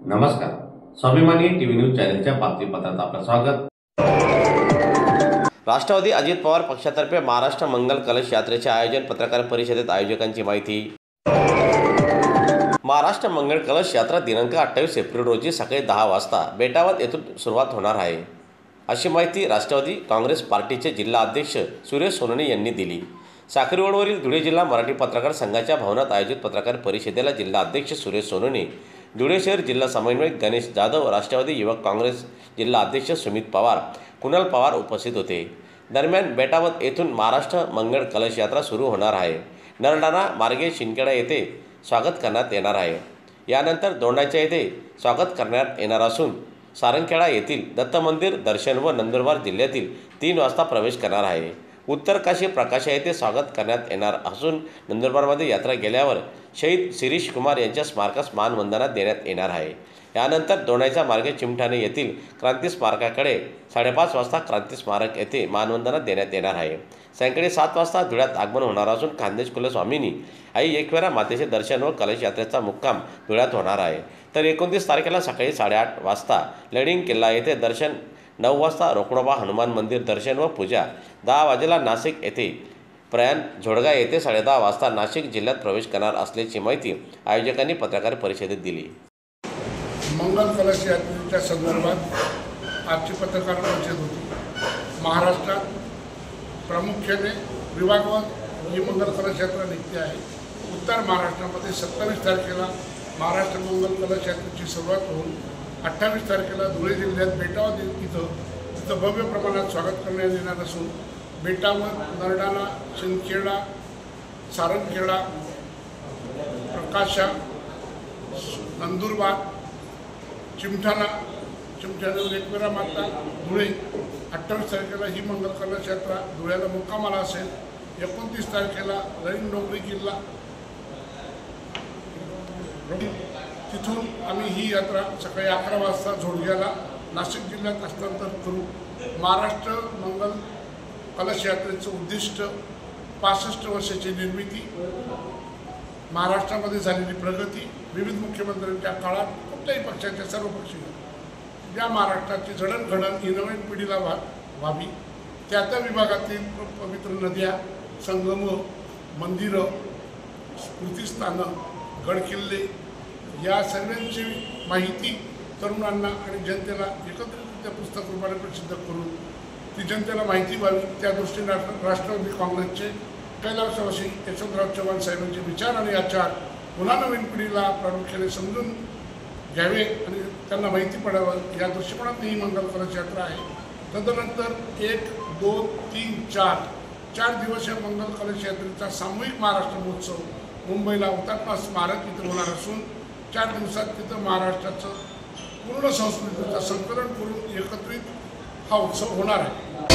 नमस्कार. स्वाभिमानी TV news चॅनलच्या बातमीपत्रात आपलं स्वागत. राष्ट्रवादी अजित पवार पक्षातर्फे महाराष्ट्र मंगल कलश यात्रेचे आयोजन. पत्रकार परिषदेत आयोजकांची माहिती. महाराष्ट्र मंगल कलश यात्रा दिनांक 28 एप्रिल रोजी सकाळी 10 वाजता बेटावद येथून सुरुवात होणार आहे, अशी माहिती राष्ट्रवादी काँग्रेस पार्टीचे जिल्हा अध्यक्ष सुरेश सोनवणे यांनी दिली. साक्री रोडवरील धुळे जिल्हा मराठी पत्रकार संघाच्या भवनात आयोजित पत्रकार परिषदेला जिल्हा अध्यक्ष सुरेश सोनवणे, धुळे शहर जिल्हा समन्वयक गणेश जाधव, राष्ट्रवादी युवक काँग्रेस जिल्हा अध्यक्ष सुमित पवार, कुणाल पवार उपस्थित होते. दरम्यान बेटावद येथून महाराष्ट्र मंगळ कलश यात्रा सुरू होणार आहे. नरडाणा मार्गे शिंदखेडा येथे स्वागत करण्यात येणार आहे. यानंतर दोंडाच्या येथे स्वागत करण्यात येणार असून सारंगखेडा येथील दत्त मंदिर दर्शन व नंदुरबार जिल्ह्यातील 3 वाजता प्रवेश करणार आहे. उत्तर काशी प्रकाशा येथे स्वागत करण्यात येणार असून नंदुरबारमध्ये यात्रा गेल्यावर शहीद शिरीष कुमार यांच्या स्मारकास मानवंदना देण्यात येणार आहे. यानंतर दोंडाच्या मार्गे चिमठाणे येथील क्रांती स्मारकाकडे 5:30 वाजता क्रांती स्मारक येथे मानवंदना देण्यात येणार आहे. सायंकाळी 7 वाजता धुळ्यात आगमन होणार असून खान्देश कुलस्वामिनी आई एकविरा मातेचे दर्शन व कलश यात्रेचा मुक्काम धुळ्यात होणार आहे. तर 29 तारखेला सकाळी 8:30 वाजता लडिंग किल्ला येथे दर्शन, 9 वाजता रोकडोबा हनुमान मंदिर दर्शन व पूजा, 10 वाजेला नाशिक येथे प्रयाण, झोडगा येथे 10:30 वाजता नाशिक जिल्ह्यात प्रवेश करणार असल्याची माहिती आयोजकांनी पत्रकार परिषदेत दिली. मंगल कलश यात्रेच्या संदर्भात आजची पत्रकार परिषद होती. महाराष्ट्रात प्रामुख्याने विभागवार ही मंगल कलश यात्रा निघते आहे. उत्तर महाराष्ट्रामध्ये 27 तारखेला महाराष्ट्र मंगल कलश यात्रेची सुरुवात होऊन 28 तारखेला धुळे जिल्ह्यात बेटावद तिथं भव्य प्रमाणात स्वागत करण्यात येणार असून बेटावद, नरडाणा, शिंदखेडा, सारंगखेडा, प्रकाशा, नंदुरबार, चिमठाण्यावर एकविरा माता, धुळे 28 तारखेला ही मंगल कलश यात्रा धुळ्याला मुक्कामाला असेल. 29 तारखेला लडिंग डोंगरी किल्ला तिथून आम्ही ही यात्रा सकाळी 11 वाजता झोडग्याला नाशिक जिल्ह्यात हस्तांतर करू. महाराष्ट्र मंगल कलश यात्रेचं उद्दिष्ट 65 वर्षाची निर्मिती, महाराष्ट्रामध्ये झालेली प्रगती, विविध मुख्यमंत्र्यांच्या काळात कुठल्याही पक्षाच्या सर्वपक्षीय या महाराष्ट्राची जडणघडण ही नवीन पिढीला व्हावी, त्या विभागातील पवित्र नद्या, संगम, मंदिरं, स्मृतिस्थानं, गडकिल्ले या सर्वांची माहिती तरुणांना आणि जनतेला एकत्रितरित्या पुस्तक रूपाने प्रसिद्ध करून ती जनतेला माहिती व्हावी, त्या दृष्टीने राष्ट्रवादी काँग्रेसचे कैलासवासी यशवंतराव चव्हाण साहेबांचे विचार आणि आचार पुन्हा नवीन पिढीला प्रामुख्याने समजून घ्यावे आणि त्यांना माहिती पडावं या दृष्टिकोनात ही मंगल कलश यात्रा आहे. तदनंतर 1, 2, 3, 4 दिवस या मंगल कलश यात्रेचा सामूहिक महाराष्ट्र महोत्सव मुंबईला हुतात्मा स्मारक इथं होणार असून 4 दिवसात तिथं महाराष्ट्राचं पूर्ण संस्कृतीचं संकलन करून एकत्रित हा उत्सव होणार आहे.